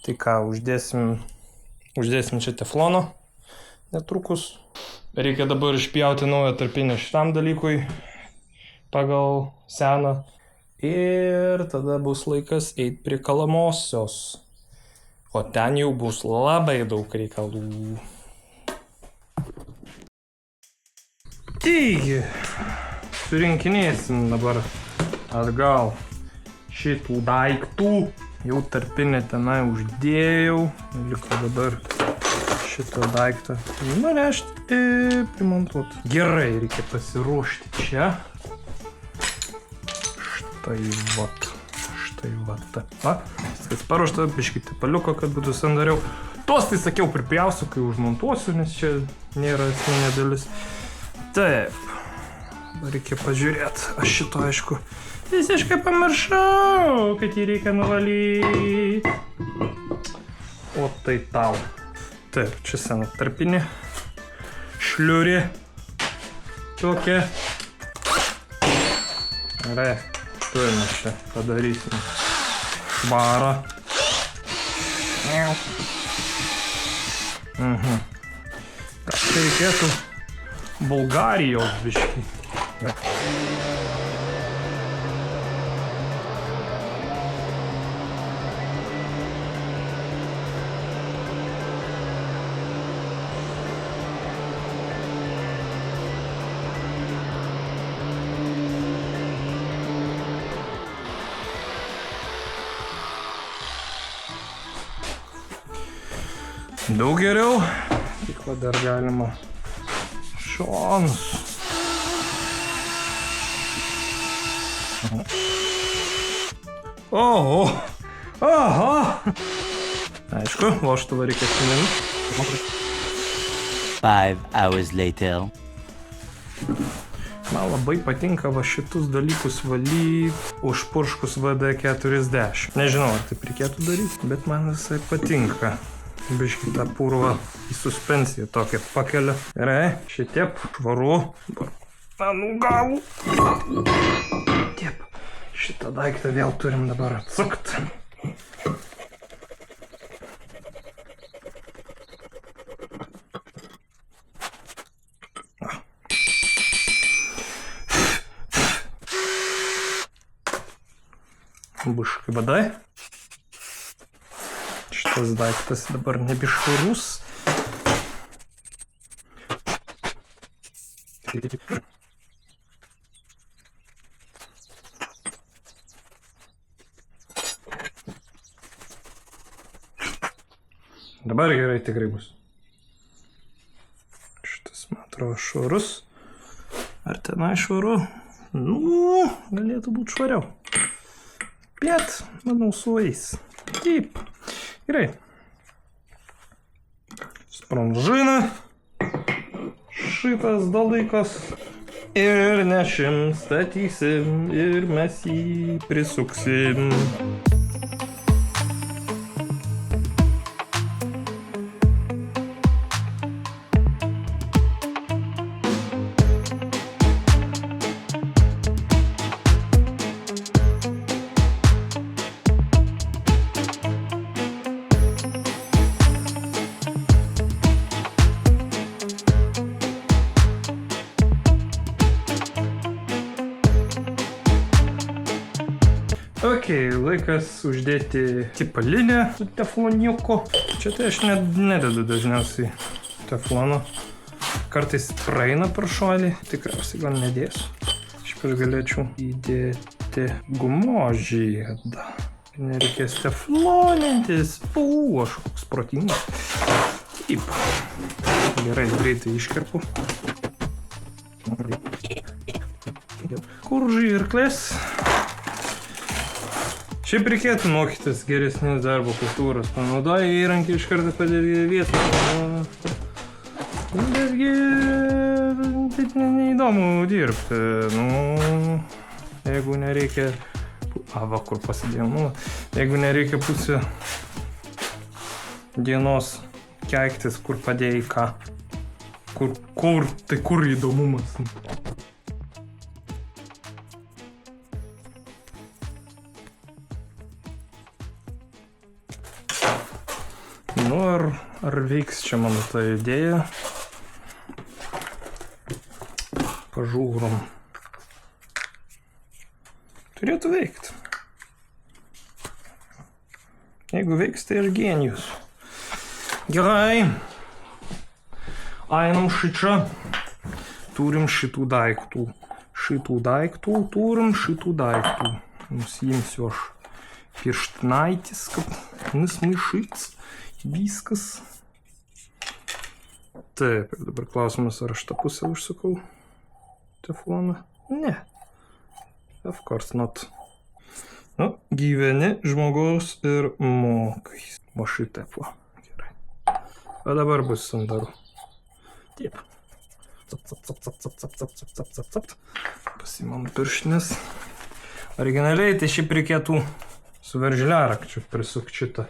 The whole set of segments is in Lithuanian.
Tai ką, uždėsim čia teflono netrukus. Reikia dabar išpjauti naują tarpinę šitam dalykui pagal seną. Ir tada bus laikas eiti prie kalamosios. O ten jau bus labai daug reikalų. Taigi, surinkinėsim dabar atgal šitų daiktų. Jau tarpinę tenai uždėjau. Liko dabar šitą daiktą nunešti ir primontuoti. Gerai, reikia pasiruošti čia. Štai vat. Va, viskas paruošta, biškį tepaliuko, kad būtų sandariau. Tuos tai sakiau pripjausiu, kai užmontuosiu, nes čia nėra esminė dalis. Taip, reikia pažiūrėti. Aš šito, aišku, visiškai pamiršau, kad jį reikia nuvalyti. O tai tau. Taip, čia sena tarpinė. Šliurė. Tokia. Gerai, tuoj mes čia padarysim švarą. Ką čia reikėtų? Bulgarijos biškį. Daug geriau. Tik va dar galima šonus. Oho! Oho! Aišku, vožtuvą reikia atsiminti. 5 hours later. Man labai patinka va šitus dalykus valyti už purškus VD40. Nežinau, ar taip reikėtų daryti, bet man visai patinka. Biškį tą purvą į suspensiją tokią pakelia. Gerai, šitiep, švaru. Anu galų. Tiep. Šitą daiktą vėl turim dabar atsukti. Biškai badai. Šitas daiktas dabar nebešvarus. Dabar gerai tikrai bus. Šitas, man atrodo, švarus. Ar tenai švaru? Nu, galėtų būti švariau. Bet, manau, sueis. Taip. Gerai. Sprunžina. Šitas dalykas. Ir nešim, statysim ir mes jį prisuksim. Ok, laikas uždėti tipalinę su tefloniuku. Čia tai aš nededu dažniausiai teflono. Kartais praeina per šuolį, tikriausiai gal nedėsiu. Šiaip aš galėčiau įdėti gumožiedą. Nereikės teflonintis. Aš koks protingas. Taip. Gerai, greitai iškerpu. Kur žirklės? Šiaip reikėtų mokytis geresnės darbo kultūros. Panaudoji įrankį iš karto padėti vietą. Betgi neįdomu dirbti. Nu, jeigu nereikia... va, kur pasidėjau. Nu, jeigu nereikia pusę dienos keiktis, kur padėjai ką. Tai kur įdomumas. Nu, ar veiks čia mano ta idėja? Pažiūrom. Turėtų veikti. Jeigu veiks, tai aš genijus. Gerai. Einam šičia. Turim šitų daiktų. Turim šitų daiktų. Nusiimsiu aš pirštinaitis, kad nesmaišyts. Viskas. Taip, ir dabar klausimas, ar aš tą pusę užsukau tefloną? Ne. Of course not. Nu, gyveni žmogaus ir mokais. O šitaip va. Gerai. O dabar bus sandaru. Taip. Cap. Pasimam pirštinės. Originaliai tai šiaip reikėtų su veržliarakčiu prisukti šitą.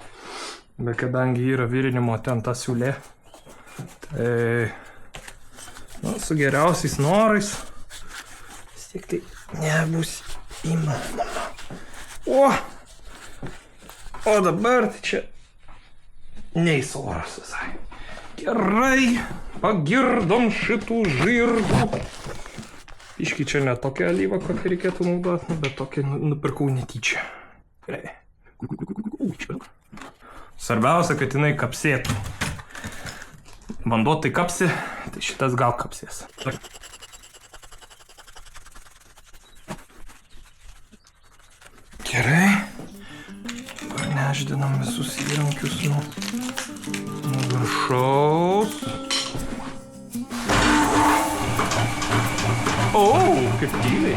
Bet kadangi yra virinimo ten ta siūlė, tai nu, su geriausiais norais vis tiek tai nebus įmanoma. O dabar tai čia neis oras visai. Gerai, pagirdom šitų žirgų. Iški čia ne tokia alyva, kokią reikėtų naudoti, bet tokią nupirkau netyčia. Gerai. Svarbiausia, kad jinai kapsėtų. Vanduo tai kapsi, tai šitas gal kapsės. Gerai. Dabar neždinam visus įrankius nuo viršaus. O, kaip tyliai.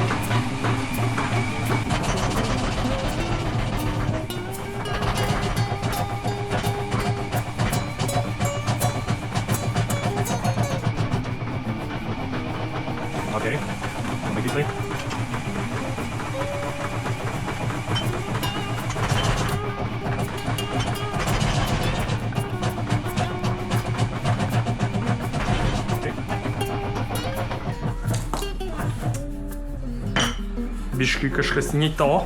Okay, labai gerai. Biškai kažkas ne to.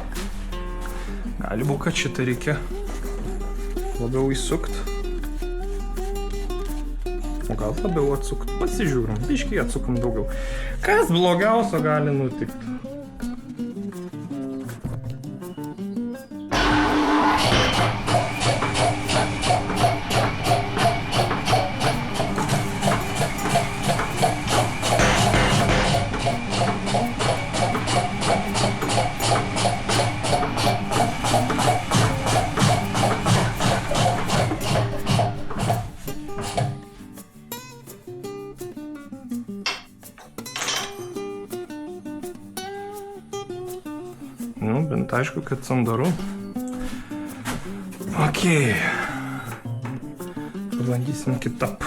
Gali būt, kad šitą reikia labiau įsukt. O gal labiau atsukt. Pasižiūrim. Biškai atsukom daugiau. Kas blogiausio gali nutikti? Nu, bent aišku, kad sandaru. Okei. Pabandysim kitap.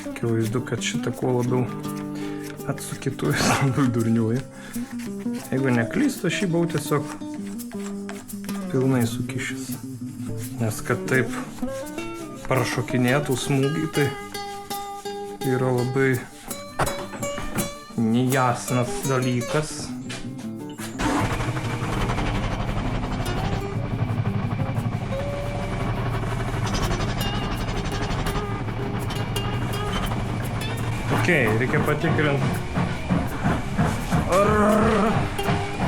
Akivaizdu, kad šitą kuo labiau atsukitu, jis labiau durniuoja. Jeigu neklystu, šį buvau tiesiog pilnai sukišęs. Nes kad taip prašokinėtų smūgį, tai yra labai nejasnas dalykas. Okei, reikia patikrinti, ar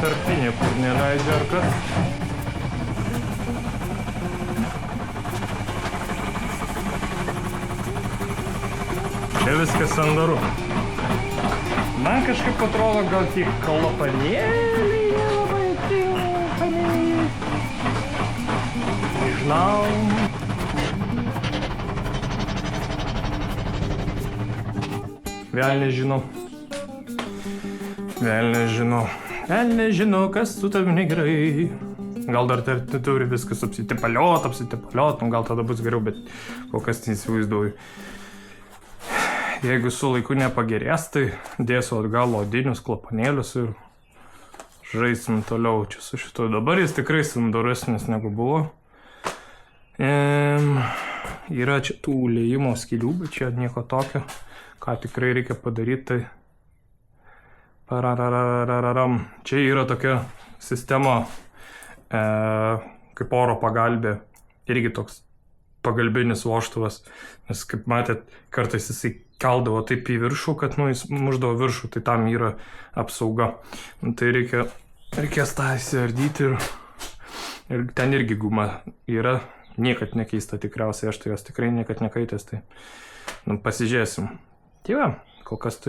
tarpinė kur neleidžia ar kas. Čia viskas sandaru. Man kažkaip atrodo, gal tik kalapanėliai labai tinkami. Nežinau. Velniai žino. Velniai žino, kas su tavim negerai. Gal dar turi viskas apsitepaliot, nu gal tada bus geriau, bet kol kas neįsivaizduoju. Jeigu su laiku nepagerės, tai dėsiu atgal odinius klapanėlius ir žaisim toliau čia su šito. Dabar jis tikrai sandaresnis negu buvo. Yra čia tų liejimo skylių, bet čia nieko tokio. Ką tikrai reikia padaryti, tai čia yra tokia sistema kaip oro pagalbė, irgi toks pagalbinis vožtuvas, nes kaip matėt, kartais jisai keldavo taip į viršų, kad jis muždavo viršų, tai tam yra apsauga. Tai reikės tą įsiardyti ir ten irgi guma yra, niekad nekeista tikriausiai, aš tai jos tikrai niekad nekaitęs, tai pasižiūrėsim. Tai va, kol kas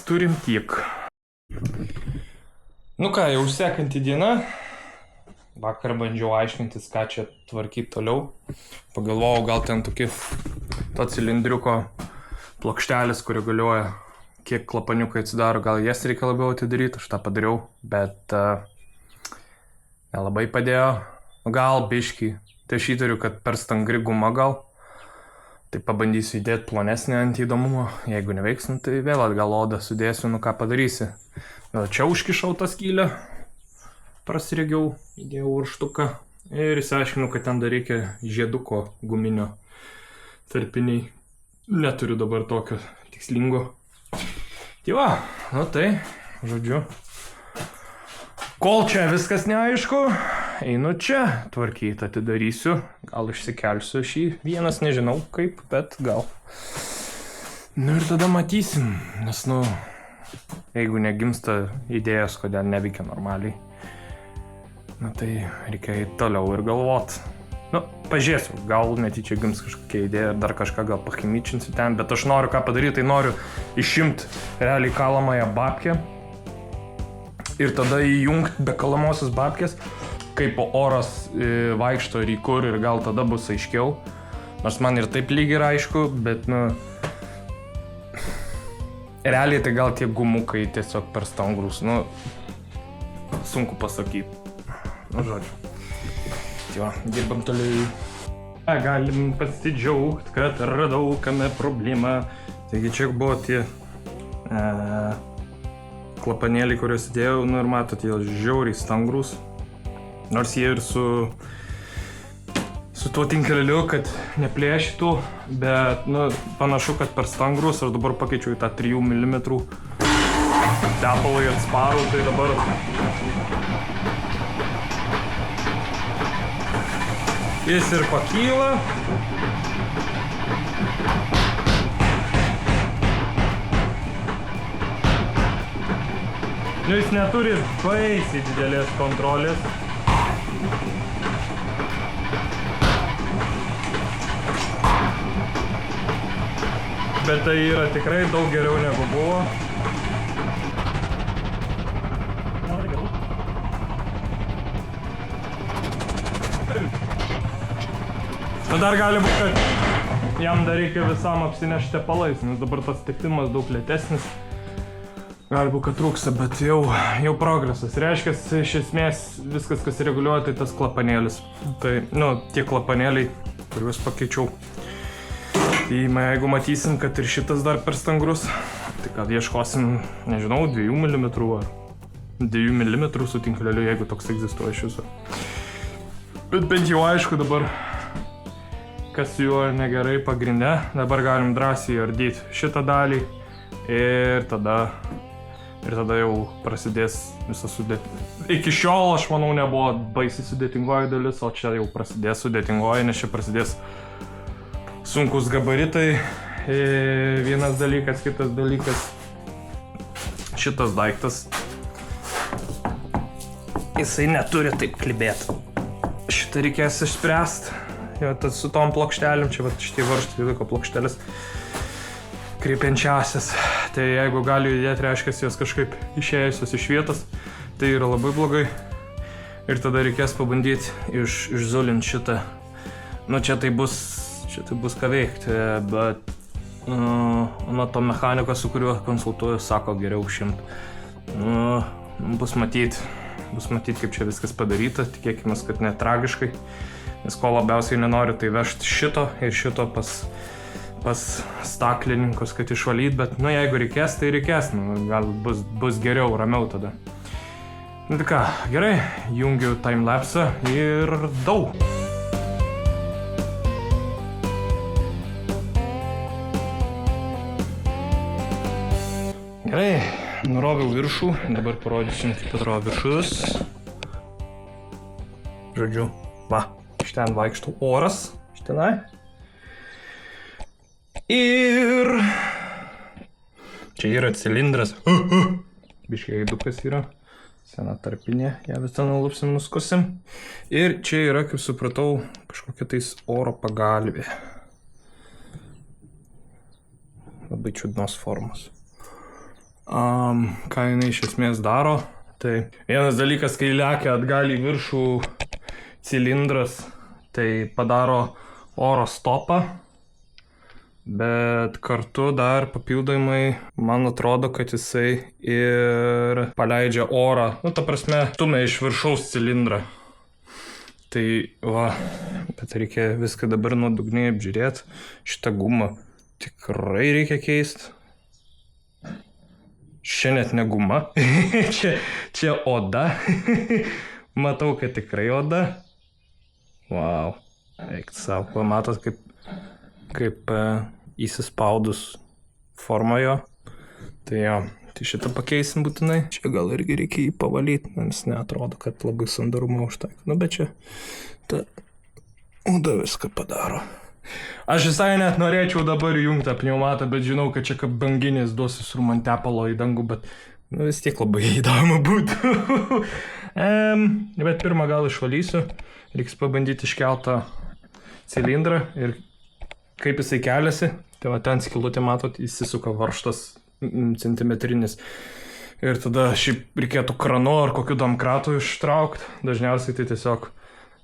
turim tiek. Nu ką, jau sekanti diena. Vakar bandžiau aiškintis, ką čia tvarkyti toliau. Pagalvojau, gal ten to cilindriuko plokštelis, kuri galioja, kiek klapaniukai atsidaro, gal jas reikia labiau atidaryti, aš tą padariau, bet nelabai padėjo. Gal biškį, tai aš įtariu, kad per stangri guma gal. Tai pabandysiu įdėti plonesnį ant įdomumo, jeigu neveiks, tai vėl atgal odą sudėsiu, ką padarysi. Čia užkišau tą skylę, prasiregiau, įdėjau urštuką ir įsiaiškinau, kad ten dar reikia žieduko guminio tarpiniai. Neturiu dabar tokio tikslingo. Tai va, tai, žodžiu. Kol čia viskas neaišku, einu čia tvarkyti, atidarysiu, gal išsikelsiu šį vienas, nežinau kaip, bet gal. Nu ir tada matysim, nes jeigu negimsta idėjos, kodėl neveikia normaliai, tai reikia eiti toliau ir galvot. Pažiūrėsiu, gal netyčia gims kažkokia idėja, dar kažką gal pachimičinsiu ten, bet aš noriu ką padaryti, tai noriu išimti realiai kalamąją babkę ir tada įjungti be kalamosios babkės, kaip oras vaikšto ir į kur ir gal tada bus aiškiau. Nors man ir taip lygiai yra aišku, bet realiai tai gal tie gumukai tiesiog per stangrus, sunku pasakyti. Žodžiu. Tai va, dirbam toliau. Galim pasidžiaugti, kad radau kame problemą. Taigi čia buvo tie klapanėliai, kuriuos įdėjau, ir matot, jie žiauriai stangrus. Nors jie ir su tuo tinkleliu, kad neplėšytų, bet panašu, kad per stangrus. Aš dabar pakeičiau į tą 3 mm tepalai atsparų, tai dabar jis ir pakyla. Jis neturi baisiai didelės kontrolės. Bet tai yra tikrai daug geriau negu buvo. Dar gali būti, kad jam dar reikia visam apsinešti tepalais, nes dabar tas tepimas daug lėtesnis. Gali būti, kad trūksta, bet jau progresas. Reiškia, iš esmės viskas, kas reguliuoja, tai tas klapanėlis. Tai, tie klapanėliai, kuriuos pakeičiau. Tai jeigu matysim, kad ir šitas dar per stangrus, tai kad ieškosim, nežinau, 2 mm ar 2 mm su tinkleliu, jeigu toks egzistuoja iš viso. Bet bent jau aišku dabar, kas su juo negerai pagrinde. Dabar galim drąsiai ardyti šitą dalį ir tada jau prasidės visas sudėtingoji. Iki šiol, aš manau, nebuvo baisiai sudėtingoji dalis, o čia jau prasidės sudėtingoji, nes čia prasidės sunkus gabaritai. Vienas dalykas, kitas dalykas. Šitas daiktas, jisai neturi taip klibėti. Šitą reikės išspręsti. Su tom plokštelėm, čia šitie varžtai liko plokštelės kreipiančiasias. Tai jeigu gali judėti, reiškia, jos kažkaip išėjusios iš vietos, tai yra labai blogai. Ir tada reikės pabandyti išzulinti šitą. Čia tai bus ką veikti, bet to mechaniko, su kuriuo konsultuoju, sako geriau šimt. Bus matyti, kaip čia viskas padaryta, tikėkime, kad ne tragiškai. Nes ko labiausiai nenoriu, tai vežti šito ir šito pas staklininkus, kad išvalyt, bet jeigu reikės, tai reikės, gal bus geriau, ramiau tada. Tai ką, gerai, jungiu timelapsą ir daug. Gerai, nuroviau viršų, dabar parodysim, kaip atrodo viršus. Žodžiu, va, iš ten vaikšto oras, iš tenai. Ir čia yra cilindras. Biškiai gaidukas yra. Sena tarpinė, ją visą nulupsim, nuskusim. Ir čia yra, kaip supratau, kažkokia tais oro pagalvė. Labai čiudnos formos. Ką jinai iš esmės daro? Tai vienas dalykas, kai lekia atgal į viršų cilindras, tai padaro oro stopą. Bet kartu dar papildomai, man atrodo, kad jisai ir paleidžia orą. Nu, ta prasme, stumia iš viršaus cilindrą. Tai va, bet reikia viską dabar nuodugniai apžiūrėti. Šitą gumą tikrai reikia keisti. Čia net ne guma. čia oda. Matau, kad tikrai oda. Wow. Eik savo, pamatot, kaip įsispaudus formą jo. Tai jo, tai šitą pakeisim būtinai. Čia gal irgi reikia jį pavalyti, nes neatrodo, kad labai sandarumą užtaik. Nu, bet čia ta oda viską padaro. Aš visai net norėčiau dabar įjungti tą pneumatą, bet žinau, kad čia kaip banginis duosiu sur man tepalo į dangų, bet nu, vis tiek labai įdomu būtų. Bet pirmą gal išvalysiu. Reiks pabandyti iškeltą cilindrą ir kaip jisai keliasi. Tai va ten skilutė, matot, įsisuka varžtas centimetrinis. Ir tada šiaip reikėtų kranu ar kokiu domkratu ištraukti. Dažniausiai tai tiesiog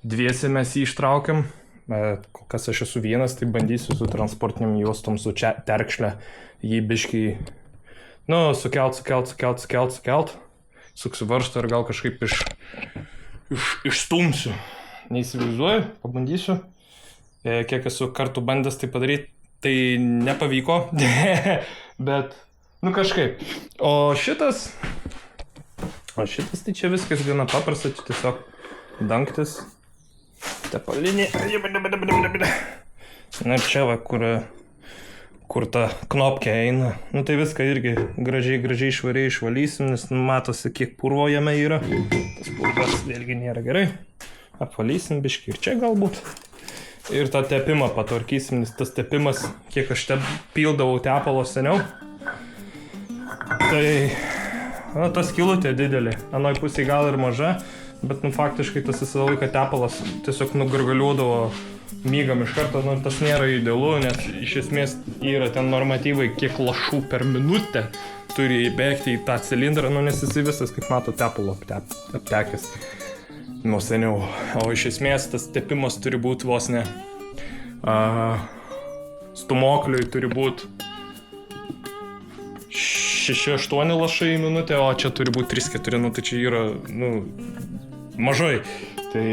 dviesi mes jį ištraukiam. Kol kas aš esu vienas, tai bandysiu su transportiniam juostom, su terkšle jį biškiai, nu, sukelt. Suksiu varžtą ir gal kažkaip išstumsiu. Neįsivaizduoju, pabandysiu. Kiek esu kartų bandęs tai padaryti, tai nepavyko. Bet, nu kažkaip. O šitas tai čia viskas gana paprasta, čia tiesiog dangtis. Tepalinė. Na ir čia va, kur ta knopkė eina. Nu tai viską irgi gražiai švariai išvalysim, nes matosi, kiek purvo jame yra. Tas purvas vėlgi nėra gerai. Apvalysim biškį ir čia galbūt. Ir tą tepimą patvarkysim, nes tas tepimas, kiek aš pildavau tepalo seniau. Tai, na, ta skylutė didelė. Anoj pusėje gal ir maža. Bet, nu, faktiškai tas visą laiką tepalas tiesiog nugargaliuodavo mygam iš karto, nu, tas nėra idealu, nes iš esmės yra ten normatyvai, kiek lašų per minutę turi įbėgti į tą cilindrą, nu, nes jisai visas, kaip mato, tepalo aptekęs nuo seniau. O iš esmės tas tepimas turi būti vos ne stumokliui turi būti 6-8 lašai į minutę, o čia turi būti 3-4, nu, tai čia yra, nu, mažai. Tai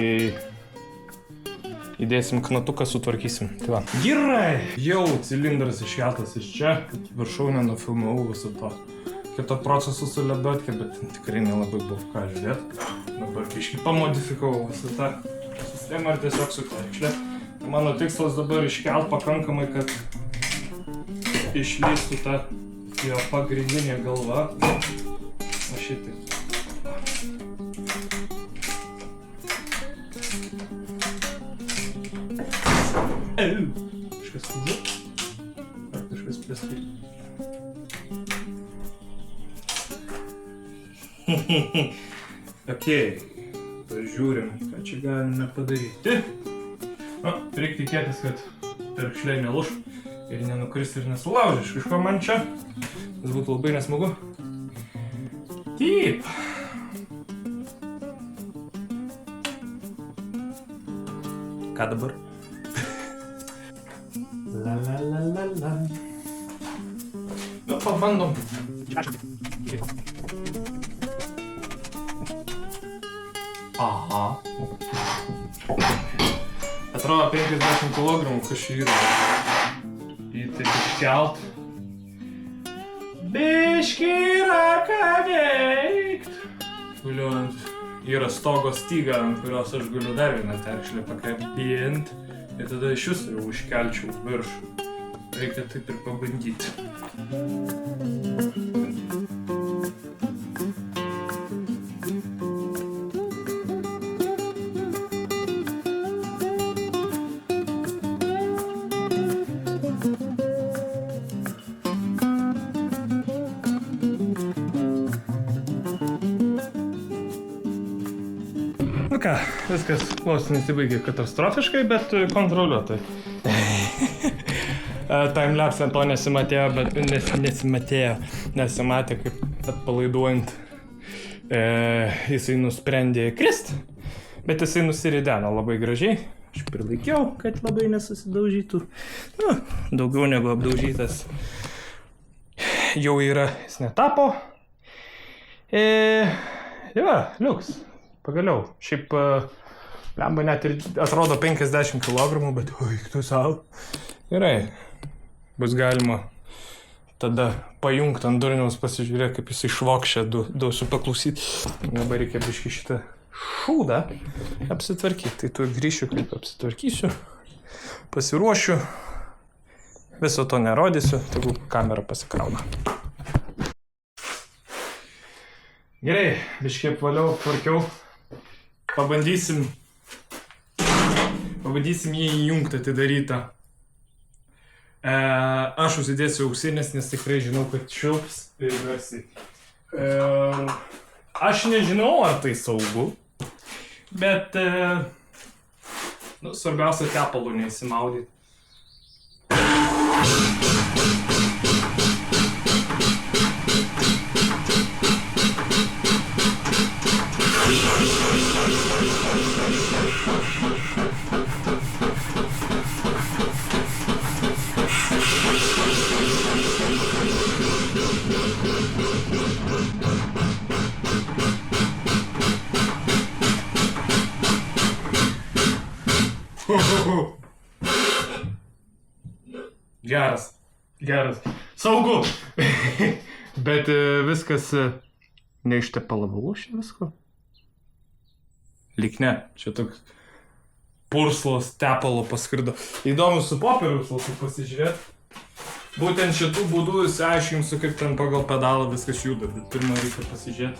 įdėsim knatuką, sutvarkysim. Tai va. Gerai. Jau cilindras iškeltas iš čia. Viršaunę nufilmavau visą to. Kito procesų su ledotke, bet tikrai nelabai buvo ką žiūrėti. Dabar biškį pamodifikavau visą tą sistemą ir tiesiog su terkšle. Mano tikslas dabar iškelt pakankamai, kad išlįstų ta jo pagrindinė galva. O šitai. Kažkas kūdė? Ar kažkas plėskai? Ok, pažiūrim, ką čia galime padaryti. Reikia tikėtis, kad terkšlė nelūš ir nenukris ir nesulauž iš kažko man čia. Tas būtų labai nesmagu. Taip. Ką dabar? La. Nu, pabandom. Aha. Atrodo 50 kg, kas čia yra. Į tai iškelt. Biškį yra ką veikt. Guliuojant, yra stogo styga, ant kurios aš galiu dar vieną terkšlę pakabint. Ir tada iš jūsų jau užkelčiau viršų. Reikia taip ir pabandyti. Nu ką, viskas vos nesibaigė katastrofiškai, bet kontroliuotai. Timelapse ant to nesimatė, kaip atpalaiduojant jisai nusprendė krist, bet jisai nusirideno labai gražiai. Aš prilaikiau, kad labai nesusidaužytų. Nu, daugiau negu apdaužytas jau yra, jis netapo. Va, liuks. Pagaliau. Šiaip, lemba net ir atrodo 50 kg, bet tu savo. Gerai. Bus galima tada pajungti ant durniaus, pasižiūrėti, kaip jisai švokščia, duosiu paklausyti. Dabar reikia biškį šitą šūdą apsitvarkyti. Tai tu grįšiu, kaip apsitvarkysiu. Pasiruošiu. Viso to nerodysiu, tegu kamera pasikrauna. Gerai, biškį apvaliau, tvarkiau. Pabandysim jį įjungti atidarytą. Aš užsidėsiu ausinės, nes tikrai žinau, kad šilps ir garsiai. Aš nežinau, ar tai saugu, bet svarbiausia tepalų neįsimaudyti. Geras. Saugu. Bet viskas neištepalavau aš visko. Lyg ne, čia toks purslas tepalo paskrido. Įdomu su popieriaus lasu pasižiūrėti. Būtent šitų būdų išsiaiškinsiu, kaip ten pagal pedalą viskas juda, bet pirmą reikia pasižiūrėti.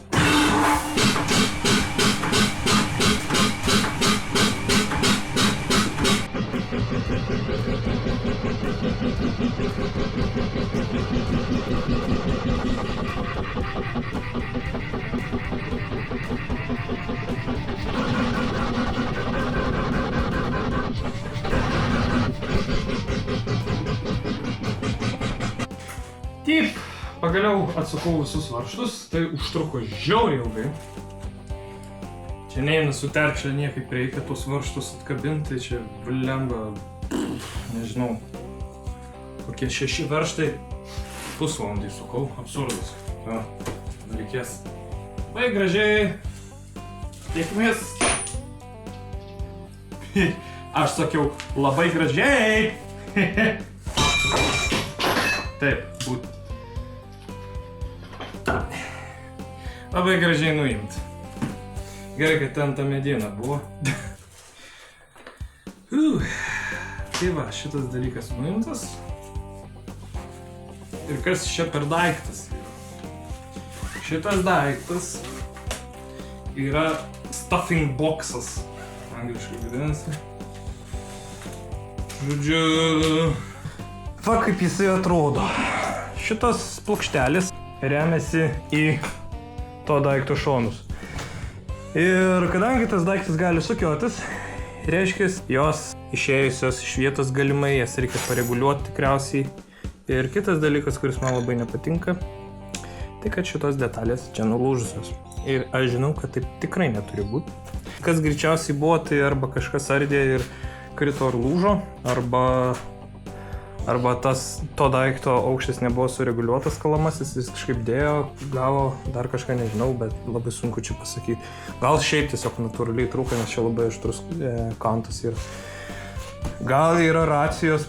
Taip, pagaliau atsukau visus varžtus, tai užtruko žiauriai ilgai. Čia neina suterti, čia niekaip reikia tos varžtus atkabinti, čia lemba, nežinau, kokie 6 varžtai, pusvalandį sukau, absurdas. Ja, reikės labai gražiai, tiekmės. Aš sakiau, labai gražiai. Taip, būtų. Labai gražiai nuimti. Gerai, kad ten ta mediena buvo. Tai va, šitas dalykas nuimtas. Ir kas čia per daiktas? Šitas daiktas yra stuffing boxas. Angliškai vadinasi. Žodžiu... Va kaip jisai atrodo. Šitas plokštelis remiasi į to daikto šonus. Ir kadangi tas daiktas gali sukiotis, reiškia, jos išėjusios iš vietos galimai, jas reikia pareguliuoti tikriausiai. Ir kitas dalykas, kuris man labai nepatinka, tai kad šitos detalės čia nulūžusios. Ir aš žinau, kad taip tikrai neturi būti. Kas greičiausiai buvo, tai arba kažkas ardė ir krito ar lūžo, arba to daikto aukštis nebuvo sureguliuotas kalamasis, jis kažkaip dėjo, gavo, dar kažką nežinau, bet labai sunku čia pasakyti. Gal šiaip tiesiog natūraliai trūko, nes čia labai aštrus kantas yra. Gal yra racijos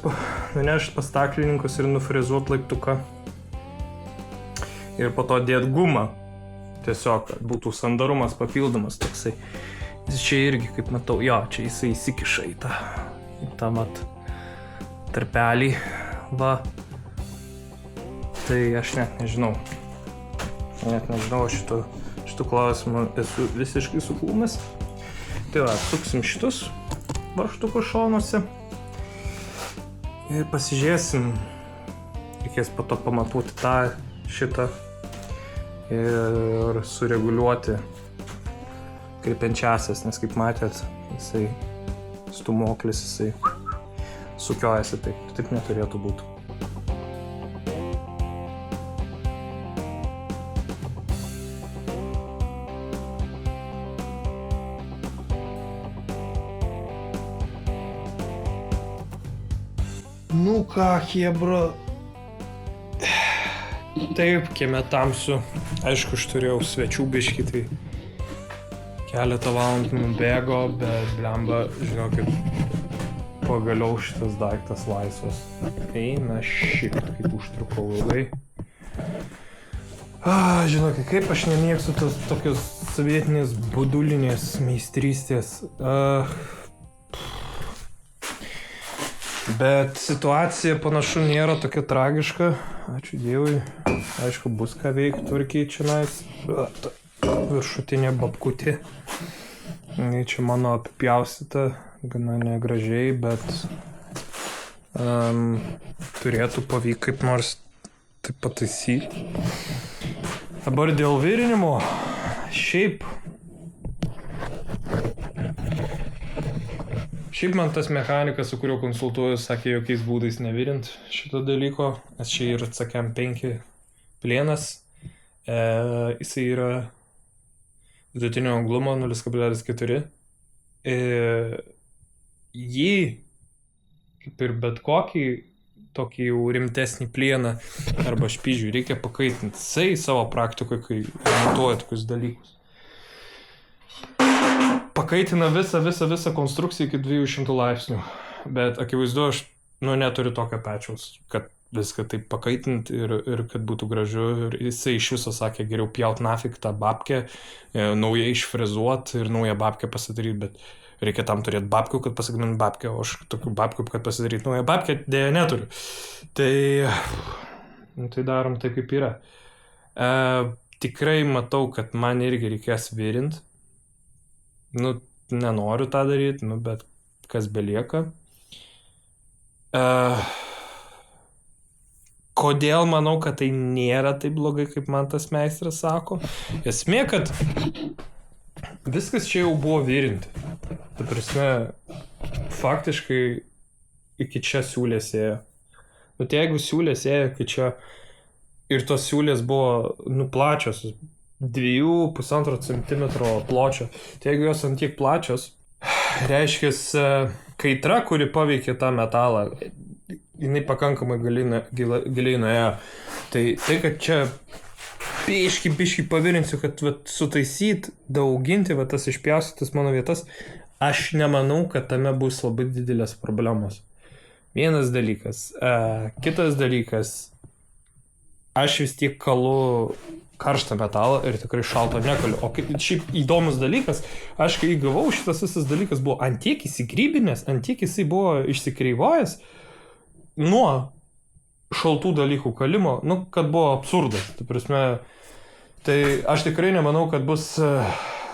nunešti pas staklininkus ir nufrezuoti laiptuką. Ir po to dėt gumą. Tiesiog, kad būtų sandarumas papildomas toksai. Jis čia irgi, kaip matau, jo, čia jisai įsikiša į tą mat tarpelį, va. Tai aš net nežinau. Šitų klausimų esu visiškai suklūmęs. Tai va, suksim šitus varžtukų šonuose. Ir pasižiūrėsim. Reikės po to pamatuoti šitą. Ir sureguliuoti, krypenčiasias, nes kaip matėt, jisai stumoklis, jisai sukiojasi taip neturėtų būti. Nu ką, chebra. Taip, kieme tamsiu. Aišku, aš turėjau svečių biškį, tai keletą valandų nubėgo, bet blemba, žinokit, pagaliau šitas daiktas laisvas. Eina šit, kaip užtrukau ilgai. Žinokit, kaip aš nemėgstu tos tokios sovietinės budulinės meistrystės. Bet situacija panašu nėra tokia tragiška. Ačiū Dievui. Aišku, bus ką veikti Turkijai čionais. Viršutinė babkutė. Čia mano apipjaustyta, gana negražiai, bet turėtų pavykti kaip nors taip pataisyti. Dabar dėl virinimo. Šiaip man tas mechanikas, su kuriuo konsultuoju, sakė jokiais būdais nevirint šito dalyko, nes čia yra CKM5 plienas, jisai yra vidutinio anglumo 0,4. Jį, kaip ir bet kokį tokį jau rimtesnį plieną arba špižių, reikia pakaitinti. Jisai savo praktikoje, kai montuoja tokius dalykus, pakaitina visą konstrukciją iki 200 laipsnių, bet akivaizdu, aš neturiu tokio pečiaus, kad viską taip pakaitinti ir kad būtų gražu. Ir jisai iš viso sakė, geriau pjaut nafik tą babkę, naujai išfrezuot ir naują babkę pasidaryti, bet reikia tam turėti babkių, kad pasigamint babkę, o aš tokių babkių, kad pasidaryti naują babkę, dėja neturiu. Tai darom taip, kaip yra. Tikrai matau, kad man irgi reikės virint. Nenoriu tą daryti, bet kas belieka. Kodėl manau, kad tai nėra taip blogai, kaip man tas meistras sako? Esmė, kad viskas čia jau buvo virinti. Tai prasme, faktiškai iki čia siūlės ėjo. Bet jeigu siūlės ėjo iki čia ir tos siūlės buvo plačios, 2,5 cm pločio. Tai jeigu jos ant tiek plačios, reiškia, kaitra, kuri paveikė tą metalą, jinai pakankamai giliai nuėjo. Tai kad čia biški pavirinsiu, kad sutaisyt, dauginti tas išpjaustytas mano vietas, aš nemanau, kad tame bus labai didelės problemos. Vienas dalykas. Kitas dalykas, aš vis tiek kalu karštą metalą ir tikrai šaltą nekaliu. O šiaip įdomus dalykas, aš kai įgavau, šitas visas dalykas buvo antiek įsigrybinės, antiek jisai buvo išsikreivojęs nuo šaltų dalykų kalimo, kad buvo absurdas. Tai prasme, tai aš tikrai nemanau, kad bus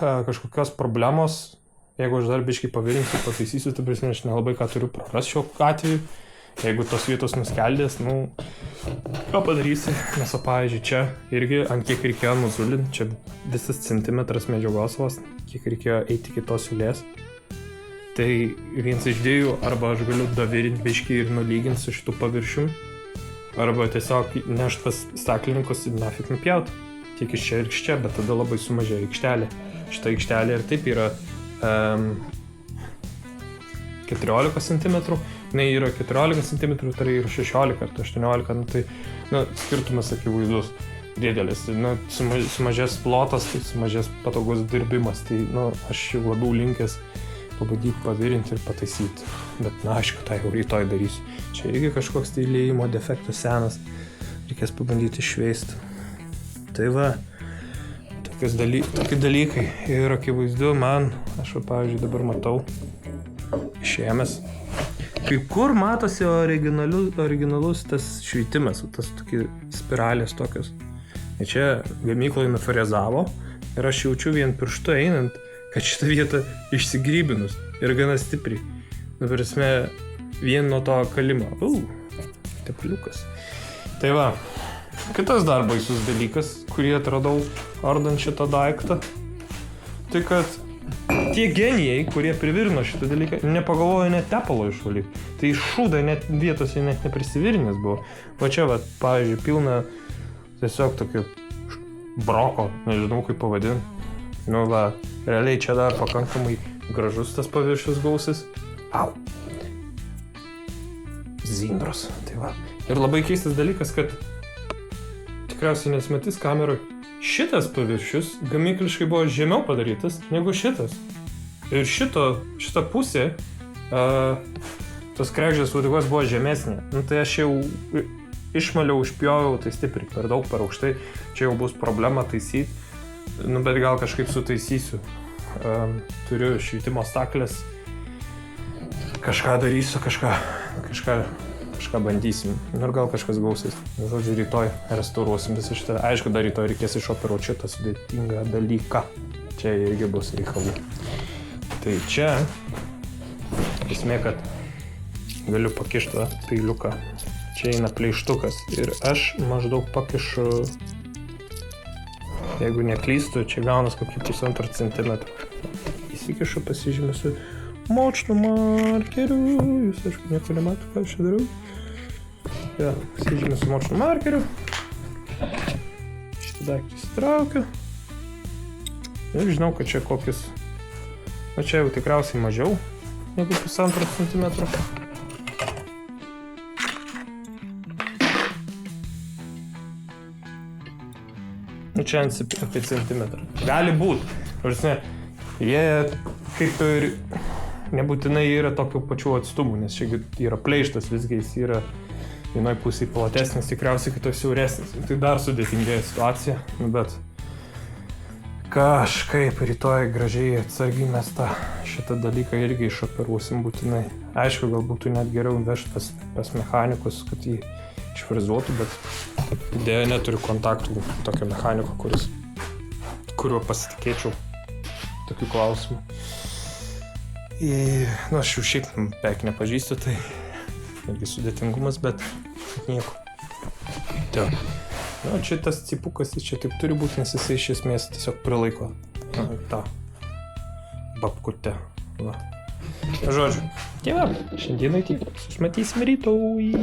kažkokios problemos, jeigu aš dar biškai pavirinsiu, pataisysiu, tai prasme, aš nelabai ką turiu praras šiuo atveju. Jeigu tos vietos nuskeldės, ką padarysi? Nes, pavyzdžiui, čia irgi ant kiek reikėjo nuzulinti, čia visas centimetras medžiagos vos, kiek reikėjo eiti iki tos siūlės. Tai vienas iš dviejų, arba aš galiu davirinti biškį ir nulyginti su šitų paviršium, arba tiesiog nešt pas staklininkus ir nafik nupjaut. Tiek iš čia ir iš čia, bet tada labai sumažėjo aikštelė. Šita aikštelė ir taip yra 14 cm. Ne, yra 14 cm, tai yra 16 ar 18, tai skirtumas akivaizdus didelis. Sumažės plotas, tai sumažės patogus dirbimas, tai aš jau labiau linkęs pabandyti pavirinti ir pataisyti. Bet, aišku, tai jau rytoj darysiu. Čia irgi kažkoks tai liejimo defektas senas, reikės pabandyti išveisti. Tai va, tokie dalykai. Ir akivaizdu man, aš pavyzdžiui dabar matau, išėmęs, kai kur matosi originalus tas šveitimas, tas tokie spiralės tokios. Ir čia gamykloje nufrezavo ir aš jaučiu vien pirštu einant, kad šitą vietą išsigrybinus ir gana stipriai. Prasme, vien nuo to kalimo. Tepliukas. Tai va, kitas dar baisus dalykas, kurį atradau ardant šitą daiktą, tai kad tie genijai, kurie privirino šitą dalyką, nepagalvojo net tepalo išvalyti. Tai šūda net vietose net neprisivirinęs buvo. Va čia, va, pavyzdžiui, pilna tiesiog tokio broko, nežinau kaip pavadinti. Nu, va, realiai čia dar pakankamai gražus tas paviršius gausis. Au. Zindros. Tai va. Ir labai keistas dalykas, kad tikriausiai nesimatys kameroj. Šitas paviršius gamykliškai buvo žemiau padarytas negu šitas. Ir šita pusė, tos kregždės uodegos buvo žemesnė. Nu, tai aš jau išmaliau, užpjoviau, tai stipriai, per daug, per aukštai. Čia jau bus problema taisyti. Nu, bet gal kažkaip sutaisysiu. Turiu švietimo staklės. Kažką darysiu, kažką bandysim. Ir gal kažkas gausis. Žodžiu, rytoj restauruosim visą šitą. Aišku, dar rytoj reikės išoperuoti šitą sudėtingą dalyką. Čia irgi bus reikalų. Tai čia, esmė, kad galiu pakišti peiliuką. Čia eina pleištukas. Ir aš maždaug pakišu, jeigu neklystu, čia gaunas kokį 1,5 centimetrų. Įsikišu, pasižymėsiu močnu markeriu. Jūs, aišku, nieko nemato, ką aš čia darau. Ja, pasižymė su močnu markeriu. Šitą daiktą įsitraukiu. Ir žinau, kad čia kokius... Na čia jau tikriausiai mažiau negu 1,5 centimetro. Nu čia apie centimetrą. Gali būt. Prasme, jie kaip ir nebūtinai yra tokių pačių atstumų, nes čia yra pleištas, visgi jis yra vienoj pusėje platesnis, tikriausiai kitos siauresnis. Tai dar sudėtingėja situacija, bet kažkaip rytoj gražiai atsargiai mes šitą dalyką irgi išoperuosim būtinai. Aišku, gal būtų net geriau vežti pas mechanikus, kad jį išfrezuotų, bet dėja neturiu kontaktų tokio mechaniko, kuriuo pasitikėčiau tokių klausimų. Nu, aš jau šiaip beveik nepažįstu, tai irgi sudėtingumas, bet nieko. Tai. Nu, čia tas cipukas, čia taip turi būti, nes jisai iš esmės tiesiog prilaiko tą babkutę. Va. Žodžiu, tai va, šiandienai tik susimatysim rytoj.